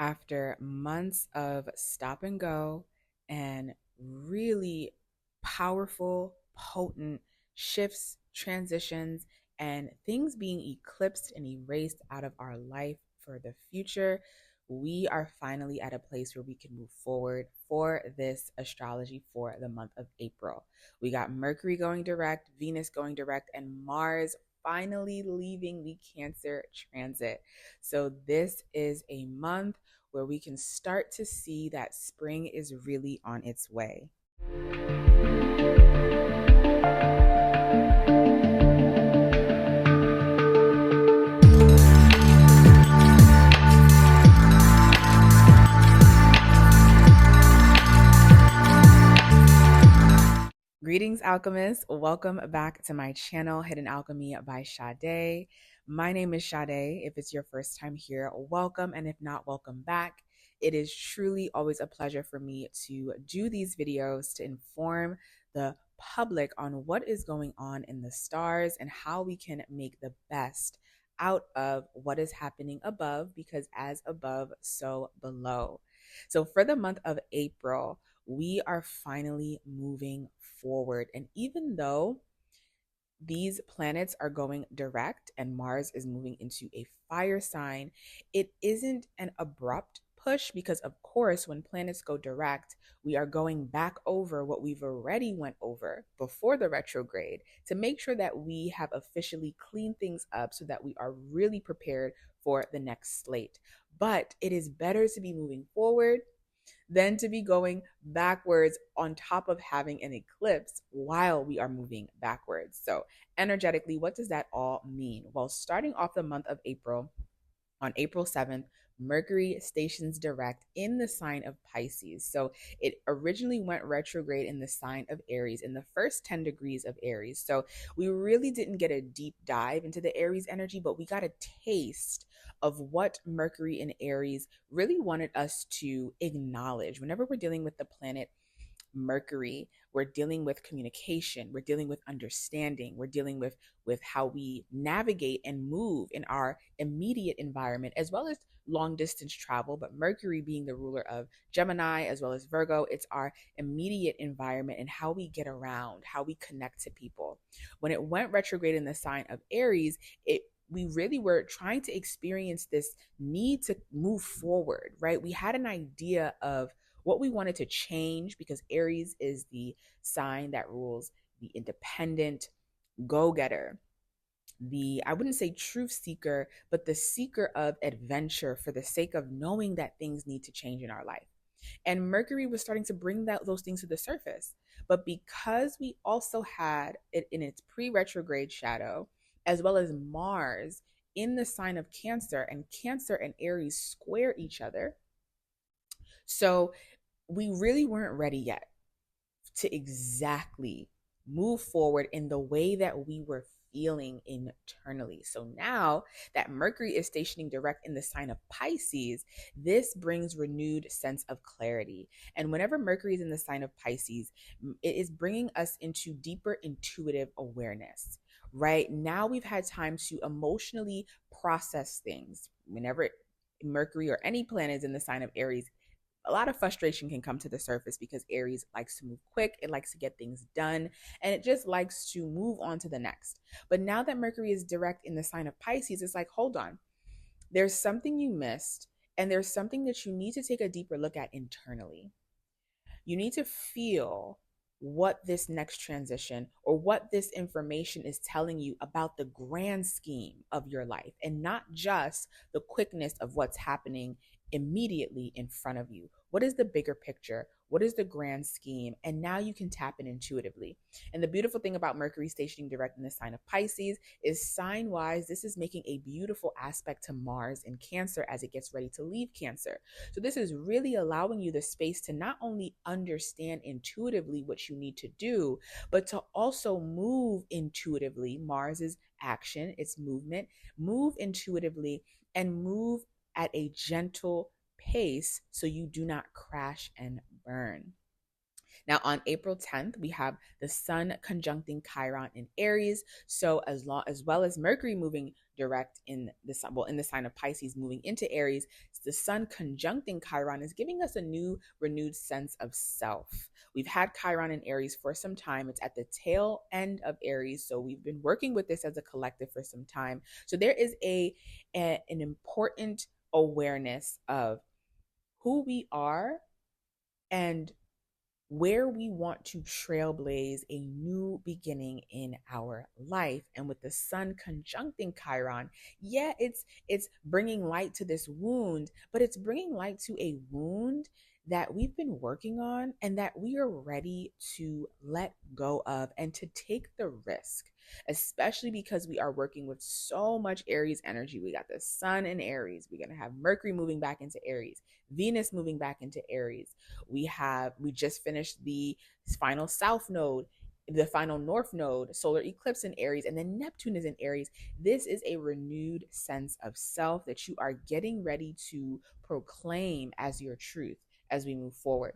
After months of stop and go and really powerful, potent shifts, transitions, and things being eclipsed and erased out of our life for the future, we are finally at a place where we can move forward for this astrology for the month of April. We got Mercury going direct, Venus going direct, and Mars finally leaving the Cancer transit. So, this is a month where we can start to see that spring is really on its way. Greetings, alchemists. Welcome back to my channel, Hidden Alchemy by Sade. My name is Sade. If it's your first time here, welcome. And if not, welcome back. It is truly always a pleasure for me to do these videos to inform the public on what is going on in the stars and how we can make the best out of what is happening above, because as above, so below. So for the month of April, we are finally moving forward. And even though these planets are going direct and Mars is moving into a fire sign, it isn't an abrupt push, because of course when planets go direct, we are going back over what we've already went over before the retrograde to make sure that we have officially cleaned things up so that we are really prepared for the next slate. But it is better to be moving forward than to be going backwards on top of having an eclipse while we are moving backwards. So, energetically, what does that all mean? Well, starting off the month of April, on April 7th, Mercury stations direct in the sign of Pisces. So it originally went retrograde in the sign of Aries in the first 10 degrees of Aries. So we really didn't get a deep dive into the Aries energy, but we got a taste of what Mercury in Aries really wanted us to acknowledge. Whenever we're dealing with the planet Mercury, we're dealing with communication, we're dealing with understanding, we're dealing with how we navigate and move in our immediate environment, as well as long distance travel. But Mercury being the ruler of Gemini as well as Virgo, it's our immediate environment and how we get around, how we connect to people. When it went retrograde in the sign of Aries, we really were trying to experience this need to move forward, right? We had an idea of what we wanted to change, because Aries is the sign that rules the independent go-getter, I wouldn't say truth seeker, but the seeker of adventure for the sake of knowing that things need to change in our life. And Mercury was starting to bring those things to the surface. But because we also had it in its pre-retrograde shadow, as well as Mars in the sign of Cancer, and Cancer and Aries square each other. So we really weren't ready yet to exactly move forward in the way that we were feeling internally. So now that Mercury is stationing direct in the sign of Pisces, this brings renewed sense of clarity. And whenever Mercury is in the sign of Pisces, it is bringing us into deeper intuitive awareness. Right now, we've had time to emotionally process things. Whenever Mercury or any planet is in the sign of Aries, a lot of frustration can come to the surface, because Aries likes to move quick, it likes to get things done, and it just likes to move on to the next. But now that Mercury is direct in the sign of Pisces, it's like, hold on, there's something you missed, and there's something that you need to take a deeper look at internally. You need to feel what this next transition or what this information is telling you about the grand scheme of your life, and not just the quickness of what's happening immediately in front of you. What is the bigger picture? What is the grand scheme? And now you can tap in intuitively. And the beautiful thing about Mercury stationing direct in the sign of Pisces is, sign wise, this is making a beautiful aspect to Mars in Cancer as it gets ready to leave Cancer. So this is really allowing you the space to not only understand intuitively what you need to do, but to also move intuitively. Mars is action, it's movement. Move intuitively and move at a gentle pace so you do not crash and burn. Now, on April 10th, we have the Sun conjuncting Chiron in Aries. So as well as Mercury moving direct in the sun, well, in the sign of Pisces, moving into Aries. The sun conjuncting Chiron is giving us a new, renewed sense of self. We've had Chiron in Aries for some time. It's at the tail end of Aries, so we've been working with this as a collective for some time. So there is an important awareness of who we are and where we want to trailblaze a new beginning in our life. And with the sun conjuncting Chiron, yeah, it's bringing light to this wound, but it's bringing light to a wound that we've been working on and that we are ready to let go of and to take the risk, especially because we are working with so much Aries energy. We got the sun in Aries. We're going to have Mercury moving back into Aries, Venus moving back into Aries. We just finished the final south node, the final north node, solar eclipse in Aries, and then Neptune is in Aries. This is a renewed sense of self that you are getting ready to proclaim as your truth as we move forward.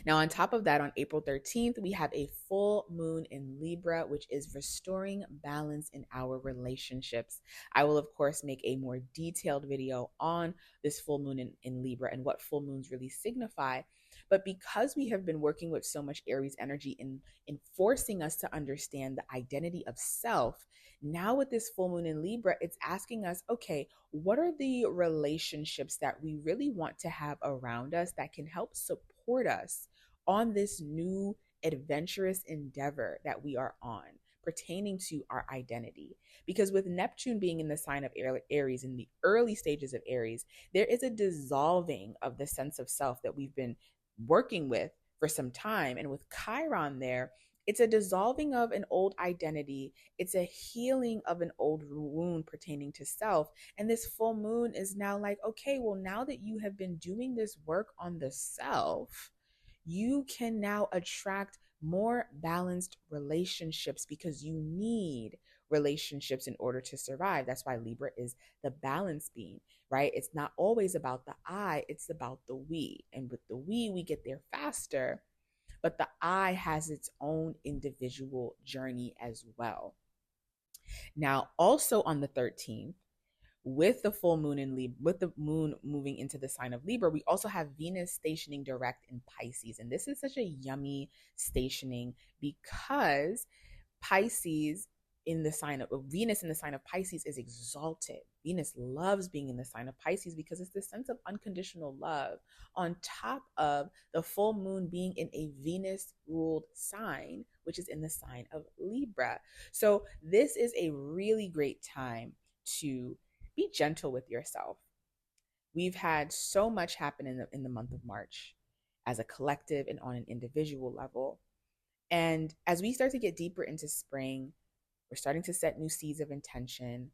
Now, on top of that, on April 13th, we have a full moon in Libra, which is restoring balance in our relationships. I will, of course, make a more detailed video on this full moon in Libra and what full moons really signify. But because we have been working with so much Aries energy in forcing us to understand the identity of self, now with this full moon in Libra, it's asking us, okay, what are the relationships that we really want to have around us that can help support us on this new adventurous endeavor that we are on pertaining to our identity? Because with Neptune being in the sign of Aries, in the early stages of Aries, there is a dissolving of the sense of self that we've been working with for some time. And with Chiron there, it's a dissolving of an old identity. It's a healing of an old wound pertaining to self. And this full moon is now like, okay, well, now that you have been doing this work on the self, you can now attract more balanced relationships because you need relationships in order to survive. That's why Libra is the balance being, right? It's not always about the I, it's about the we. And with the we get there faster, but the I has its own individual journey as well. Now, also on the 13th, with the full moon in Libra, with the moon moving into the sign of Libra, we also have Venus stationing direct in Pisces. And this is such a yummy stationing because Pisces in the sign of Venus in the sign of Pisces is exalted. Venus loves being in the sign of Pisces because it's this sense of unconditional love on top of the full moon being in a Venus ruled sign, which is in the sign of Libra. So this is a really great time to be gentle with yourself. We've had so much happen in the month of March as a collective and on an individual level. And as we start to get deeper into spring, we're starting to set new seeds of intention.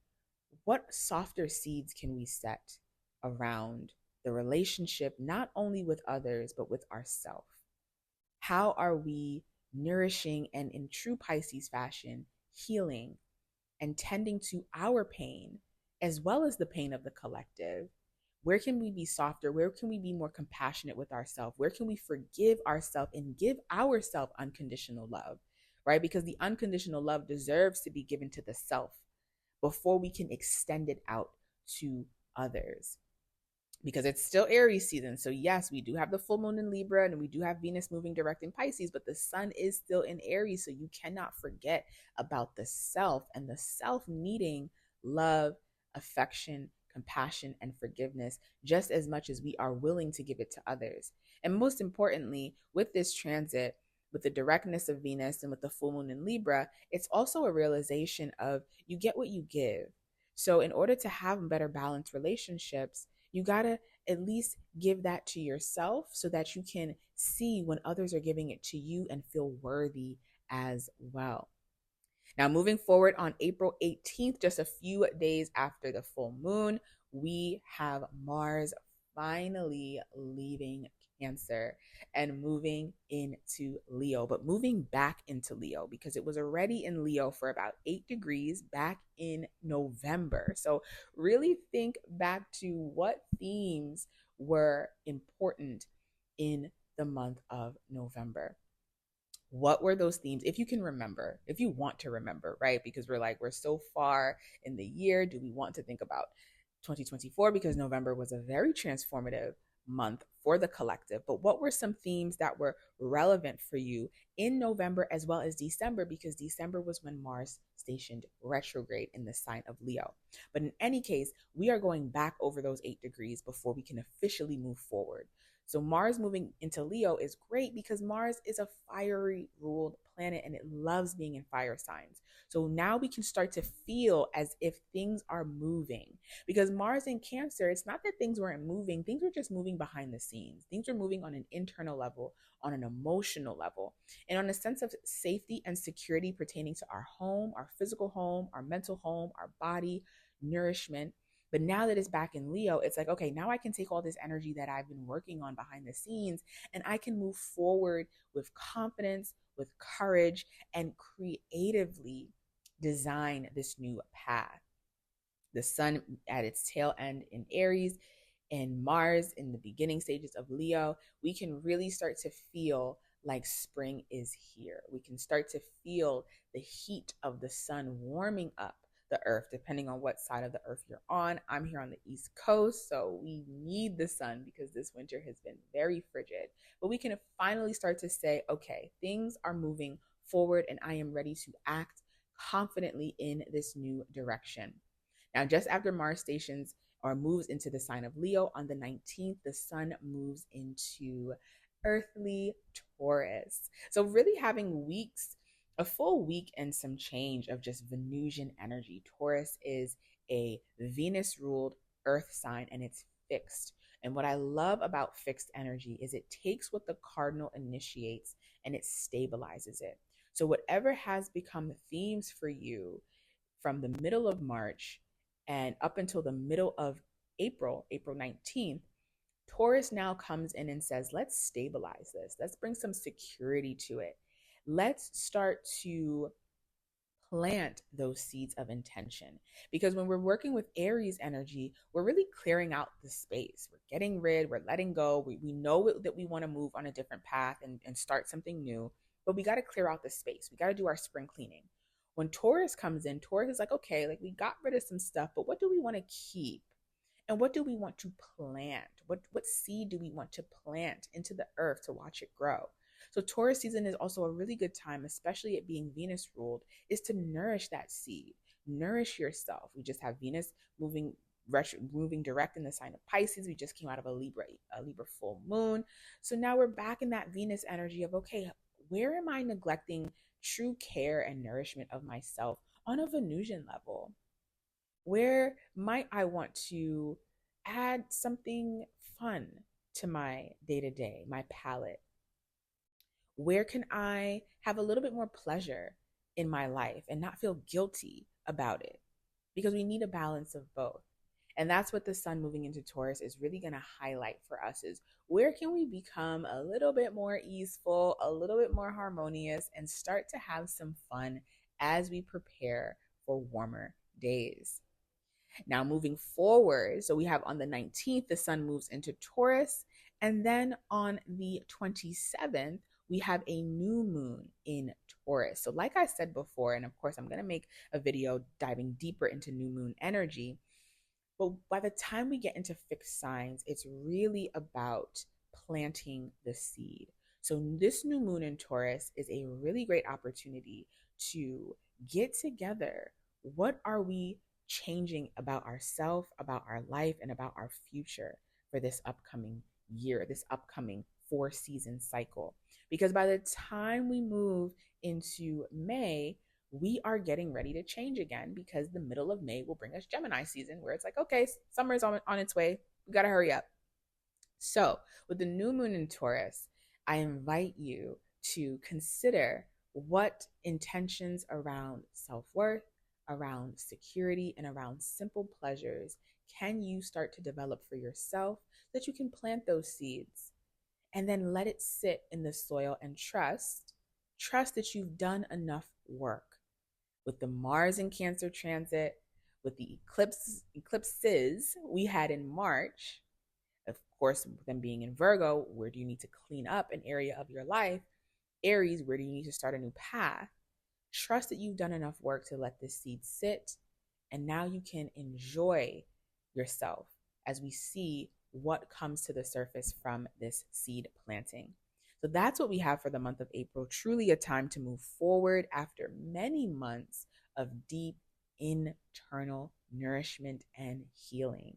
What softer seeds can we set around the relationship, not only with others, but with ourselves? How are we nourishing and in true Pisces fashion, healing and tending to our pain as well as the pain of the collective? Where can we be softer? Where can we be more compassionate with ourselves? Where can we forgive ourselves and give ourselves unconditional love, right? Because the unconditional love deserves to be given to the self before we can extend it out to others. Because it's still Aries season. So yes, we do have the full moon in Libra and we do have Venus moving direct in Pisces, but the sun is still in Aries. So you cannot forget about the self and the self needing love, affection, compassion, and forgiveness just as much as we are willing to give it to others. And most importantly, with this transit, with the directness of Venus and with the full moon in Libra, it's also a realization of you get what you give. So in order to have better balanced relationships, you gotta at least give that to yourself so that you can see when others are giving it to you and feel worthy as well. Now, moving forward on April 18th, just a few days after the full moon, we have Mars finally leaving Cancer and moving into Leo, but moving back into Leo because it was already in Leo for about 8 degrees back in November. So really think back to what themes were important in the month of November. What were those themes? If you can remember, if you want to remember, right? Because we're so far in the year. Do we want to think about 2024? Because November was a very transformative month for the collective. But what were some themes that were relevant for you in November as well as December? Because December was when Mars stationed retrograde in the sign of Leo. But in any case, we are going back over those 8 degrees before we can officially move forward. So Mars moving into Leo is great because Mars is a fiery ruled planet and it loves being in fire signs. So now we can start to feel as if things are moving. Because Mars in Cancer, it's not that things weren't moving, things were just moving behind the scenes. Things were moving on an internal level, on an emotional level, and on a sense of safety and security pertaining to our home, our physical home, our mental home, our body, nourishment. But now that it's back in Leo, it's like, okay, now I can take all this energy that I've been working on behind the scenes and I can move forward with confidence, with courage, and creatively design this new path. The sun at its tail end in Aries and Mars in the beginning stages of Leo, we can really start to feel like spring is here. We can start to feel the heat of the sun warming up the earth, depending on what side of the earth you're on. I'm here on the East Coast, so we need the sun because this winter has been very frigid. But we can finally start to say, okay, things are moving forward and I am ready to act confidently in this new direction. Now, just after Mars stations or moves into the sign of Leo on the 19th, the sun moves into earthly Taurus. So, really having weeks, a full week and some change of just Venusian energy. Taurus is a Venus ruled earth sign and it's fixed. And what I love about fixed energy is it takes what the cardinal initiates and it stabilizes it. So, whatever has become themes for you from the middle of March and up until the middle of April, April 19th, Taurus now comes in and says, let's stabilize this. Let's bring some security to it. Let's start to plant those seeds of intention. Because when we're working with Aries energy, we're really clearing out the space. We're getting rid, we're letting go. We know that we want to move on a different path and start something new, but we got to clear out the space. We got to do our spring cleaning. When Taurus comes in, Taurus is like, okay, like we got rid of some stuff, but what do we want to keep? And what do we want to plant? What seed do we want to plant into the earth to watch it grow? So Taurus season is also a really good time, especially it being Venus ruled, is to nourish that seed, nourish yourself. We just have Venus moving direct in the sign of Pisces. We just came out of a Libra full moon. So now we're back in that Venus energy of, okay, where am I neglecting true care and nourishment of myself on a Venusian level? Where might I want to add something fun to my day to day, my palette? Where can I have a little bit more pleasure in my life and not feel guilty about it? Because we need a balance of both. And that's what the sun moving into Taurus is really going to highlight for us is where can we become a little bit more easeful, a little bit more harmonious, and start to have some fun as we prepare for warmer days. Now, moving forward, so we have on the 19th, the sun moves into Taurus. And then on the 27th, we have a new moon in Taurus. So, like I said before, and of course, I'm going to make a video diving deeper into new moon energy. But by the time we get into fixed signs, it's really about planting the seed. So, this new moon in Taurus is a really great opportunity to get together. What are we changing about ourselves, about our life, and about our future for this upcoming year, this upcoming 4-season cycle? Because by the time we move into May, we are getting ready to change again because the middle of May will bring us Gemini season where it's like, okay, summer is on its way. We got to hurry up. So, with the new moon in Taurus, I invite you to consider what intentions around self worth, around security, and around simple pleasures can you start to develop for yourself so that you can plant those seeds and then let it sit in the soil and trust that you've done enough work. With the Mars in Cancer transit, with the eclipses we had in March, of course, them being in Virgo, where do you need to clean up an area of your life? Aries, where do you need to start a new path? Trust that you've done enough work to let this seed sit, and now you can enjoy yourself as we see what comes to the surface from this seed planting. So that's what we have for the month of April. Truly a time to move forward after many months of deep internal nourishment and healing.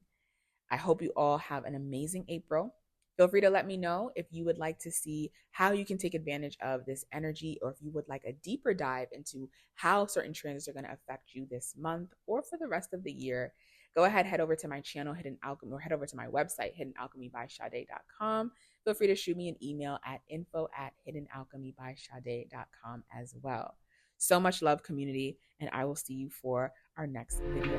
I hope you all have an amazing April. Feel free to let me know if you would like to see how you can take advantage of this energy, or if you would like a deeper dive into how certain transits are going to affect you this month or for the rest of the year. Go ahead, head over to my channel, Hidden Alchemy, or head over to my website, hiddenalchemybysade.com. Feel free to shoot me an email at info@hiddenalchemybysade.com as well. So much love, community, and I will see you for our next video.